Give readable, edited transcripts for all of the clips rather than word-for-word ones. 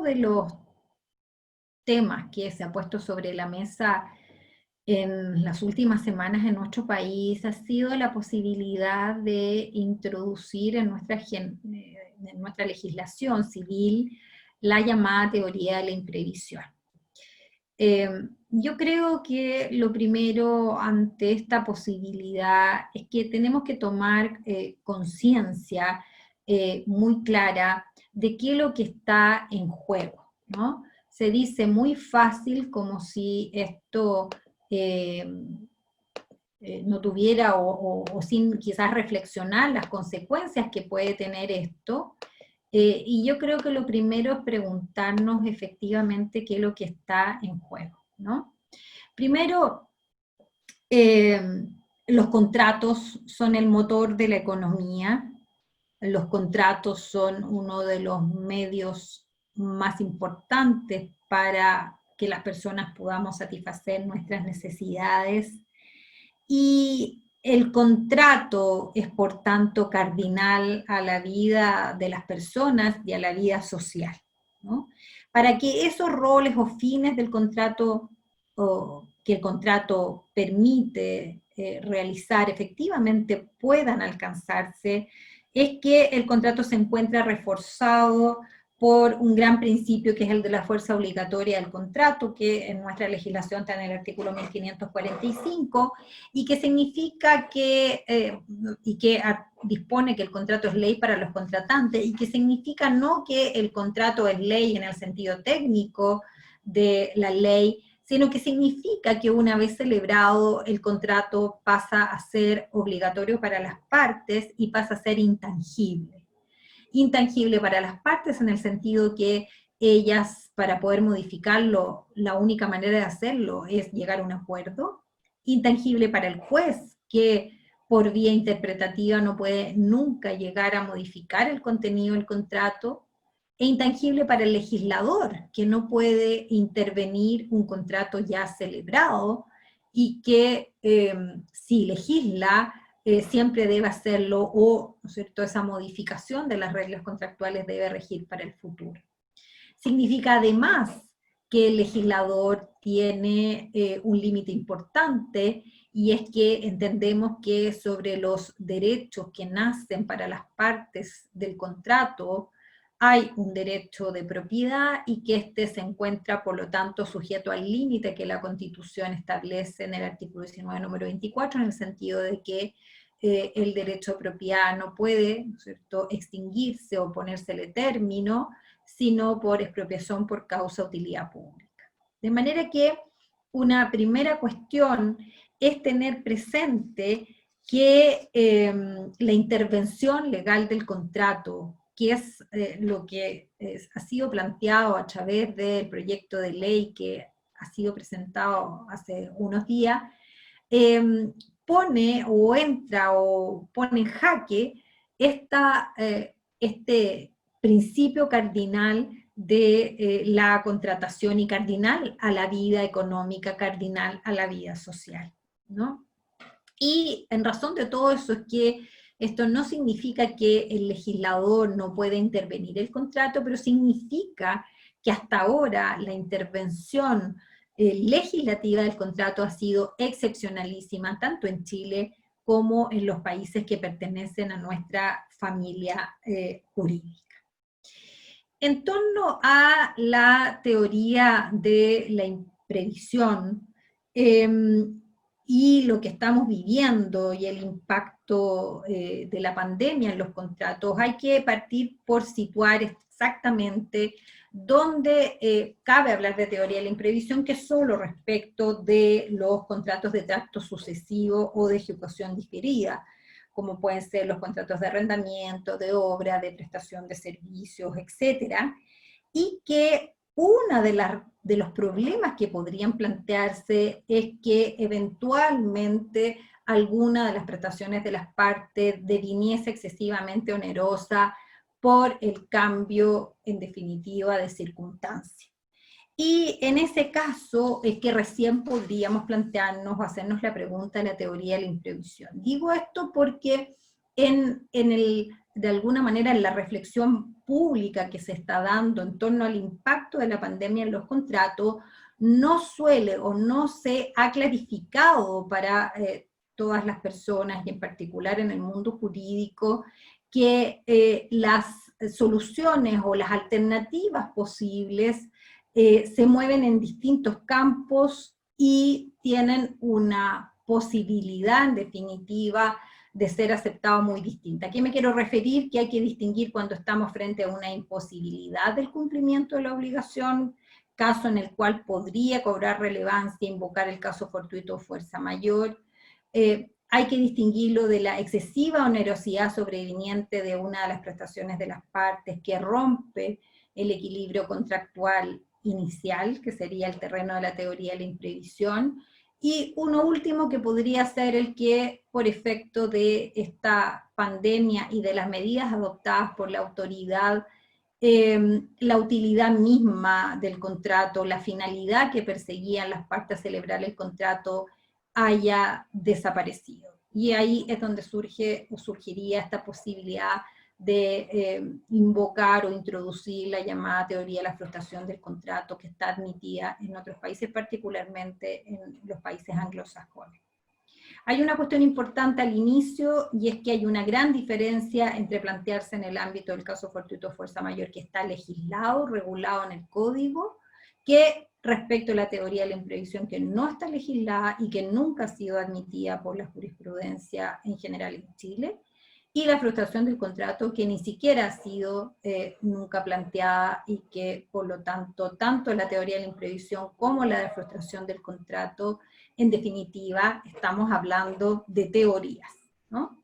de los temas que se ha puesto sobre la mesa en las últimas semanas en nuestro país ha sido la posibilidad de introducir en nuestra legislación civil la llamada teoría de la imprevisión. Yo creo que lo primero ante esta posibilidad es que tenemos que tomar conciencia muy clara de qué es lo que está en juego, ¿no? Se dice muy fácil como si esto no tuviera o sin quizás reflexionar las consecuencias que puede tener esto. Y yo creo que lo primero es preguntarnos efectivamente qué es lo que está en juego, ¿no? Primero, los contratos son el motor de la economía, los contratos son uno de los medios más importantes para que las personas podamos satisfacer nuestras necesidades, y el contrato es por tanto cardinal a la vida de las personas y a la vida social, ¿no? Para que esos roles o fines del contrato, o que el contrato permite realizar, efectivamente puedan alcanzarse, es que el contrato se encuentra reforzado por un gran principio que es el de la fuerza obligatoria del contrato, que en nuestra legislación está en el artículo 1545, y que significa que, dispone que el contrato es ley para los contratantes, y que significa no que el contrato es ley en el sentido técnico de la ley, sino que significa que una vez celebrado el contrato pasa a ser obligatorio para las partes y pasa a ser intangible. Intangible para las partes en el sentido que ellas, para poder modificarlo, la única manera de hacerlo es llegar a un acuerdo. Intangible para el juez, que por vía interpretativa no puede nunca llegar a modificar el contenido del contrato. E intangible para el legislador, que no puede intervenir un contrato ya celebrado y que si legisla, siempre debe hacerlo, o, ¿no es cierto?, esa modificación de las reglas contractuales debe regir para el futuro. Significa además que el legislador tiene un límite importante, y es que entendemos que sobre los derechos que nacen para las partes del contrato hay un derecho de propiedad, y que éste se encuentra, por lo tanto, sujeto al límite que la Constitución establece en el artículo 19, número 24, en el sentido de que el derecho de propiedad no puede, ¿no es cierto?, extinguirse o ponérsele término, sino por expropiación por causa de utilidad pública. De manera que una primera cuestión es tener presente que la intervención legal del contrato, que es lo que ha sido planteado a través del proyecto de ley que ha sido presentado hace unos días, pone o entra o pone en jaque este principio cardinal de la contratación, y cardinal a la vida económica, cardinal a la vida social, ¿no? Y en razón de todo eso es que esto no significa que el legislador no pueda intervenir el contrato, pero significa que hasta ahora la intervención legislativa del contrato ha sido excepcionalísima, tanto en Chile como en los países que pertenecen a nuestra familia jurídica. En torno a la teoría de la imprevisión y lo que estamos viviendo y el impacto de la pandemia en los contratos, hay que partir por situar exactamente dónde cabe hablar de teoría de la imprevisión, que es solo respecto de los contratos de tracto sucesivo o de ejecución diferida, como pueden ser los contratos de arrendamiento, de obra, de prestación de servicios, etcétera, y que uno de los problemas que podrían plantearse es que eventualmente alguna de las prestaciones de las partes deviniese excesivamente onerosa por el cambio, en definitiva, de circunstancias. Y en ese caso es que recién podríamos plantearnos o hacernos la pregunta de la teoría de la imprevisión. Digo esto porque de alguna manera en la reflexión pública que se está dando en torno al impacto de la pandemia en los contratos no suele o no se ha clarificado para todas las personas, y en particular en el mundo jurídico, que las soluciones o las alternativas posibles se mueven en distintos campos y tienen una posibilidad, en definitiva, de ser aceptado muy distinta. ¿A qué me quiero referir? Que hay que distinguir cuando estamos frente a una imposibilidad del cumplimiento de la obligación, caso en el cual podría cobrar relevancia, invocar el caso fortuito o fuerza mayor. Hay que distinguirlo de la excesiva onerosidad sobreviniente de una de las prestaciones de las partes que rompe el equilibrio contractual inicial, que sería el terreno de la teoría de la imprevisión, y uno último que podría ser el que, por efecto de esta pandemia y de las medidas adoptadas por la autoridad, la utilidad misma del contrato, la finalidad que perseguían las partes a celebrar el contrato, haya desaparecido. Y ahí es donde surge o surgiría esta posibilidad de invocar o introducir la llamada teoría de la frustración del contrato, que está admitida en otros países, particularmente en los países anglosajones. Hay una cuestión importante al inicio, y es que hay una gran diferencia entre plantearse en el ámbito del caso fortuito o fuerza mayor, que está legislado, regulado en el código, que respecto a la teoría de la imprevisión, que no está legislada y que nunca ha sido admitida por la jurisprudencia en general en Chile, y la frustración del contrato, que ni siquiera ha sido nunca planteada, y que por lo tanto, tanto la teoría de la imprevisión como la de frustración del contrato, en definitiva, estamos hablando de teorías, ¿no?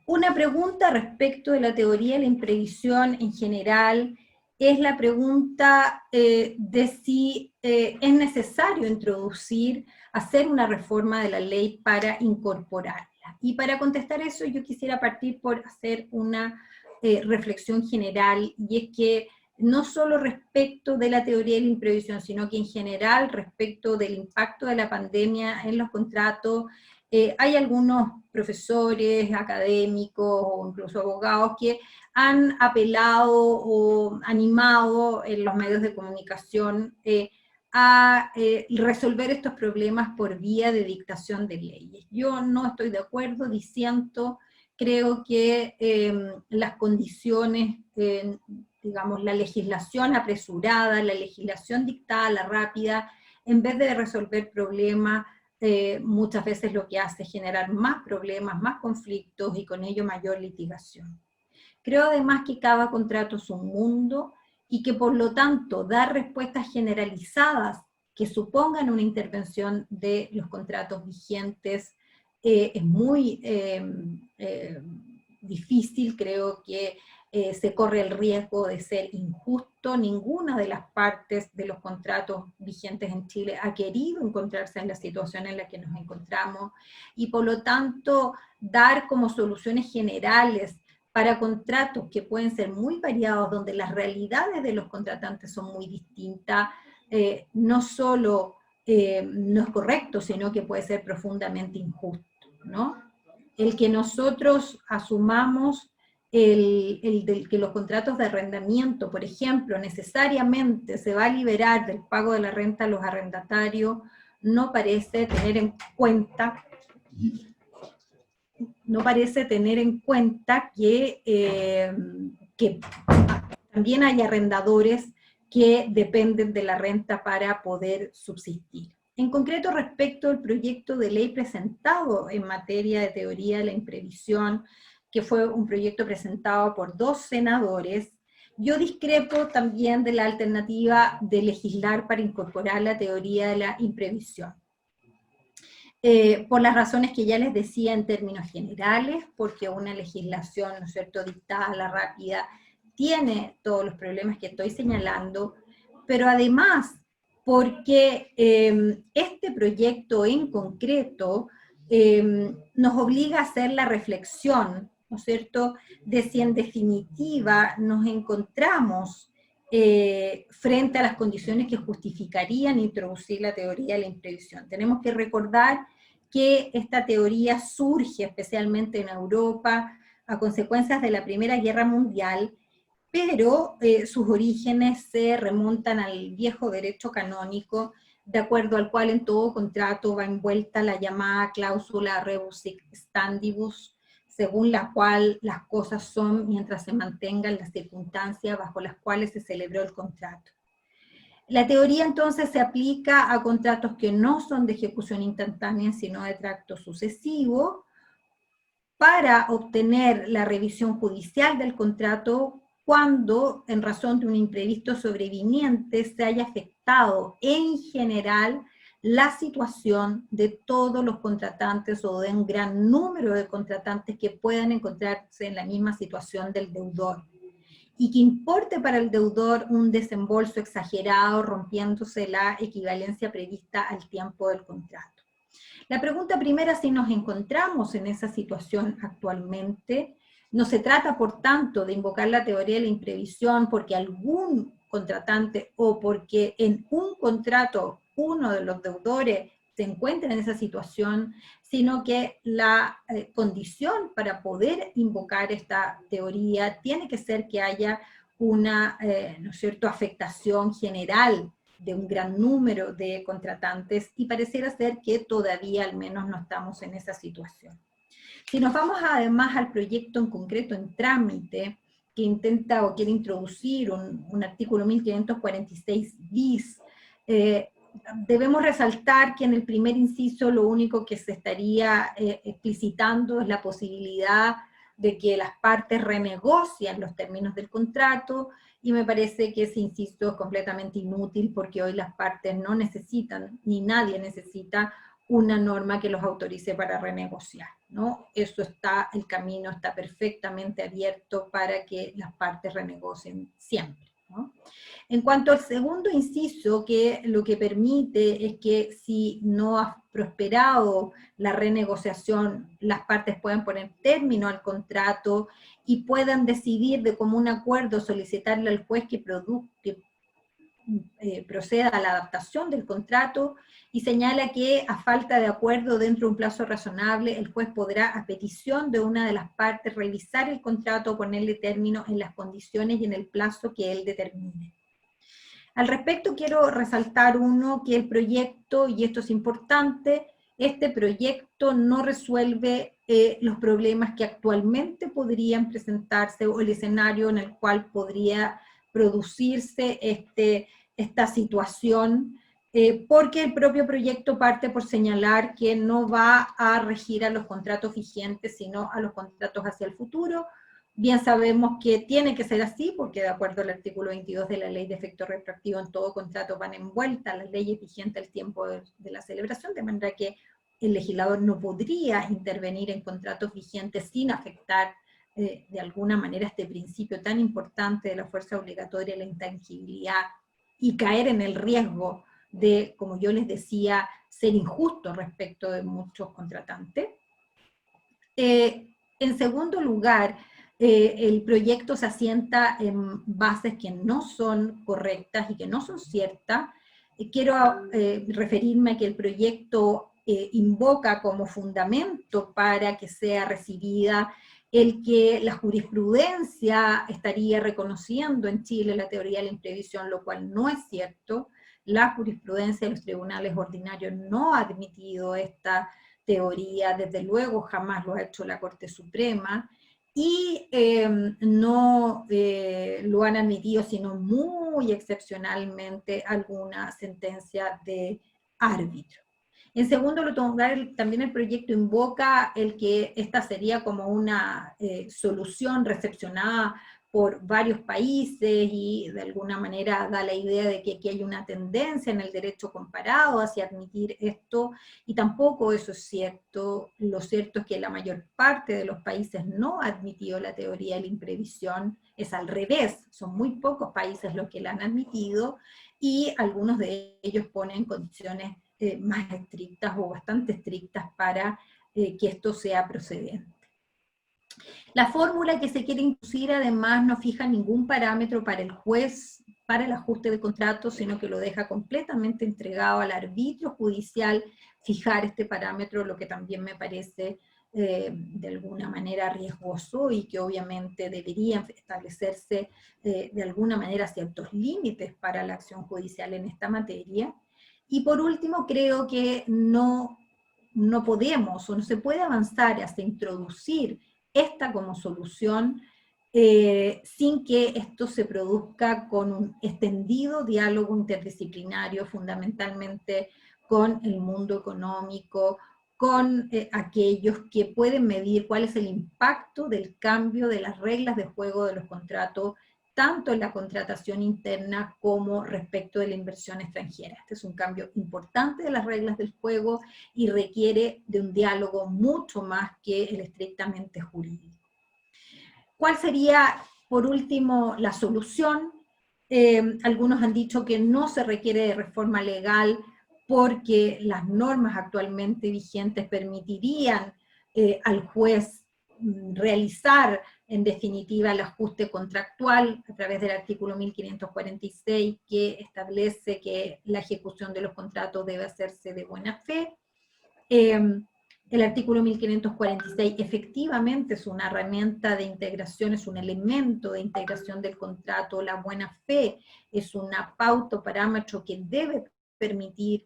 Una pregunta respecto de la teoría de la imprevisión en general es la pregunta de si es necesario introducir, hacer una reforma de la ley para incorporarla. Y para contestar eso yo quisiera partir por hacer una reflexión general, y es que no solo respecto de la teoría de la imprevisión, sino que en general respecto del impacto de la pandemia en los contratos, hay algunos profesores, académicos o incluso abogados que han apelado o animado en los medios de comunicación a resolver estos problemas por vía de dictación de leyes. Yo no estoy de acuerdo, disiento, creo que las condiciones, digamos, la legislación apresurada, la legislación dictada, la rápida, en vez de resolver problemas, muchas veces lo que hace es generar más problemas, más conflictos y con ello mayor litigación. Creo además que cada contrato es un mundo y que por lo tanto dar respuestas generalizadas que supongan una intervención de los contratos vigentes es muy difícil. Creo que se corre el riesgo de ser injusto. Ninguna de las partes de los contratos vigentes en Chile ha querido encontrarse en la situación en la que nos encontramos, y por lo tanto dar como soluciones generales para contratos que pueden ser muy variados, donde las realidades de los contratantes son muy distintas, no solo no es correcto, sino que puede ser profundamente injusto, ¿no? El que nosotros asumamos del que los contratos de arrendamiento, por ejemplo, necesariamente se va a liberar del pago de la renta a los arrendatarios, no parece tener en cuenta que también hay arrendadores que dependen de la renta para poder subsistir. En concreto, respecto al proyecto de ley presentado en materia de teoría de la imprevisión, que fue un proyecto presentado por 2 senadores, yo discrepo también de la alternativa de legislar para incorporar la teoría de la imprevisión. Por las razones que ya les decía en términos generales, porque una legislación, ¿no es cierto?, dictada a la rápida, tiene todos los problemas que estoy señalando, pero además porque este proyecto en concreto nos obliga a hacer la reflexión, ¿no es cierto?, de si en definitiva nos encontramos frente a las condiciones que justificarían introducir la teoría de la imprevisión. Tenemos que recordar que esta teoría surge especialmente en Europa a consecuencias de la Primera Guerra Mundial, pero sus orígenes se remontan al viejo derecho canónico, de acuerdo al cual en todo contrato va envuelta la llamada cláusula rebus sic stantibus, según la cual las cosas son mientras se mantengan las circunstancias bajo las cuales se celebró el contrato. La teoría entonces se aplica a contratos que no son de ejecución instantánea, sino de tracto sucesivo, para obtener la revisión judicial del contrato cuando, en razón de un imprevisto sobreviniente, se haya afectado en general la situación de todos los contratantes o de un gran número de contratantes que puedan encontrarse en la misma situación del deudor, y que importe para el deudor un desembolso exagerado, rompiéndose la equivalencia prevista al tiempo del contrato. La pregunta primera, si nos encontramos en esa situación actualmente, no se trata, por tanto, de invocar la teoría de la imprevisión porque algún contratante o porque en un contrato uno de los deudores se encuentra en esa situación, sino que la condición para poder invocar esta teoría tiene que ser que haya una, ¿no es cierto?, afectación general de un gran número de contratantes, y pareciera ser que todavía al menos no estamos en esa situación. Si nos vamos además al proyecto en concreto en trámite, que intenta o quiere introducir un artículo 1546 bis, debemos resaltar que en el primer inciso lo único que se estaría explicitando es la posibilidad de que las partes renegocian los términos del contrato, y me parece que ese inciso es completamente inútil porque hoy las partes no necesitan, ni nadie necesita, una norma que los autorice para renegociar, ¿no? Eso está, el camino está perfectamente abierto para que las partes renegocien siempre, ¿no? En cuanto al segundo inciso, que lo que permite es que si no ha prosperado la renegociación, las partes pueden poner término al contrato y puedan decidir de común acuerdo solicitarle al juez que proceda a la adaptación del contrato, y señala que a falta de acuerdo dentro de un plazo razonable, el juez podrá, a petición de una de las partes, revisar el contrato o ponerle término en las condiciones y en el plazo que él determine. Al respecto quiero resaltar que el proyecto, y esto es importante, este proyecto no resuelve los problemas que actualmente podrían presentarse o el escenario en el cual podría producirse esta situación, porque el propio proyecto parte por señalar que no va a regir a los contratos vigentes, sino a los contratos hacia el futuro. Bien sabemos que tiene que ser así, porque de acuerdo al artículo 22 de la ley de efecto retroactivo, en todo contrato van envueltas las leyes vigentes al tiempo de la celebración, de manera que el legislador no podría intervenir en contratos vigentes sin afectar de alguna manera este principio tan importante de la fuerza obligatoria y la intangibilidad, y caer en el riesgo de, como yo les decía, ser injusto respecto de muchos contratantes. En segundo lugar, el proyecto se asienta en bases que no son correctas y que no son ciertas. Quiero referirme a que el proyecto invoca como fundamento para que sea recibida el que la jurisprudencia estaría reconociendo en Chile la teoría de la imprevisión, lo cual no es cierto. La jurisprudencia de los tribunales ordinarios no ha admitido esta teoría, desde luego jamás lo ha hecho la Corte Suprema, y no lo han admitido sino muy excepcionalmente alguna sentencia de árbitro. En segundo lugar, también el proyecto invoca el que esta sería como una solución recepcionada por varios países, y de alguna manera da la idea de que aquí hay una tendencia en el derecho comparado hacia admitir esto, y tampoco eso es cierto. Lo cierto es que la mayor parte de los países no ha admitido la teoría de la imprevisión, es al revés, son muy pocos países los que la han admitido, y algunos de ellos ponen condiciones más estrictas o bastante estrictas para que esto sea procedente. La fórmula que se quiere introducir además no fija ningún parámetro para el juez para el ajuste de contrato, sino que lo deja completamente entregado al arbitrio judicial fijar este parámetro, lo que también me parece de alguna manera riesgoso y que obviamente deberían establecerse de alguna manera ciertos límites para la acción judicial en esta materia. Y por último, creo que no podemos o no se puede avanzar hasta introducir esta como solución sin que esto se produzca con un extendido diálogo interdisciplinario, fundamentalmente con el mundo económico, con aquellos que pueden medir cuál es el impacto del cambio de las reglas de juego de los contratos, tanto en la contratación interna como respecto de la inversión extranjera. Este es un cambio importante de las reglas del juego y requiere de un diálogo mucho más que el estrictamente jurídico. ¿Cuál sería, por último, la solución? Algunos han dicho que no se requiere de reforma legal porque las normas actualmente vigentes permitirían al juez realizar en definitiva el ajuste contractual a través del artículo 1546 que establece que la ejecución de los contratos debe hacerse de buena fe. El artículo 1546 efectivamente es una herramienta de integración, es un elemento de integración del contrato. La buena fe es una pauta o parámetro que debe permitir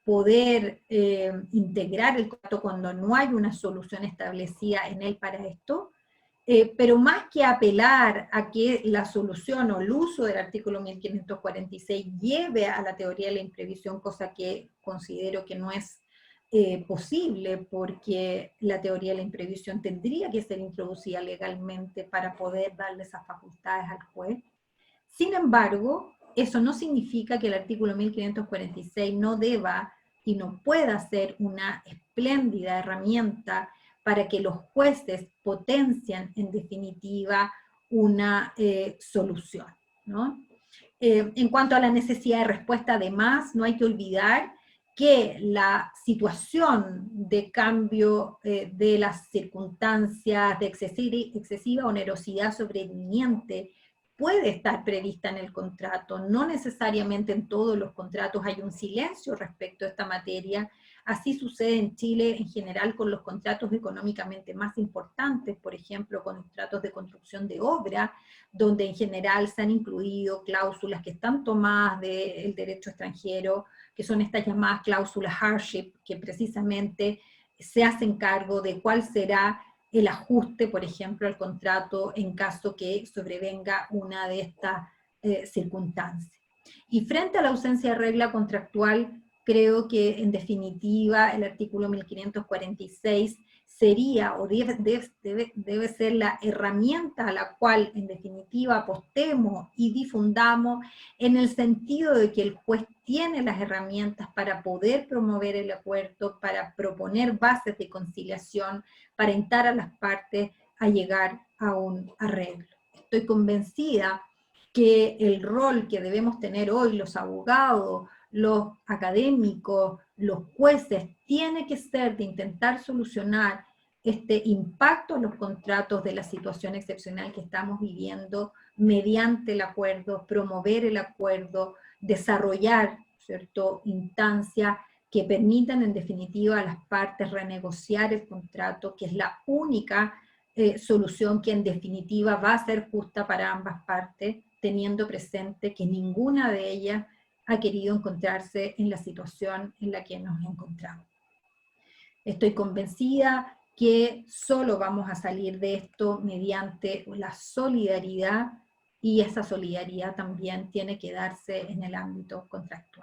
poder integrar el contrato cuando no hay una solución establecida en él para esto. Pero más que apelar a que la solución o el uso del artículo 1546 lleve a la teoría de la imprevisión, cosa que considero que no es posible, porque la teoría de la imprevisión tendría que ser introducida legalmente para poder darle esas facultades al juez. Sin embargo, eso no significa que el artículo 1546 no deba y no pueda ser una espléndida herramienta para que los jueces potencien en definitiva una solución, ¿no? En cuanto a la necesidad de respuesta, además, no hay que olvidar que la situación de cambio de las circunstancias de excesiva onerosidad sobreviniente puede estar prevista en el contrato. No necesariamente en todos los contratos hay un silencio respecto a esta materia. Así sucede en Chile en general con los contratos económicamente más importantes, por ejemplo, contratos de construcción de obra, donde en general se han incluido cláusulas que están tomadas del derecho extranjero, que son estas llamadas cláusulas hardship, que precisamente se hacen cargo de cuál será el ajuste, por ejemplo, al contrato en caso que sobrevenga una de estas circunstancias. Y frente a la ausencia de regla contractual, creo que en definitiva el artículo 1546 sería o debe ser la herramienta a la cual en definitiva apostemos y difundamos, en el sentido de que el juez tiene las herramientas para poder promover el acuerdo, para proponer bases de conciliación, para instar a las partes a llegar a un arreglo. Estoy convencida que el rol que debemos tener hoy los abogados, los académicos, los jueces, tiene que ser de intentar solucionar este impacto en los contratos de la situación excepcional que estamos viviendo mediante el acuerdo, promover el acuerdo, desarrollar, ¿cierto?, instancias que permitan en definitiva a las partes renegociar el contrato, que es la única solución que en definitiva va a ser justa para ambas partes, teniendo presente que ninguna de ellas ha querido encontrarse en la situación en la que nos encontramos. Estoy convencida que solo vamos a salir de esto mediante la solidaridad, y esa solidaridad también tiene que darse en el ámbito contractual.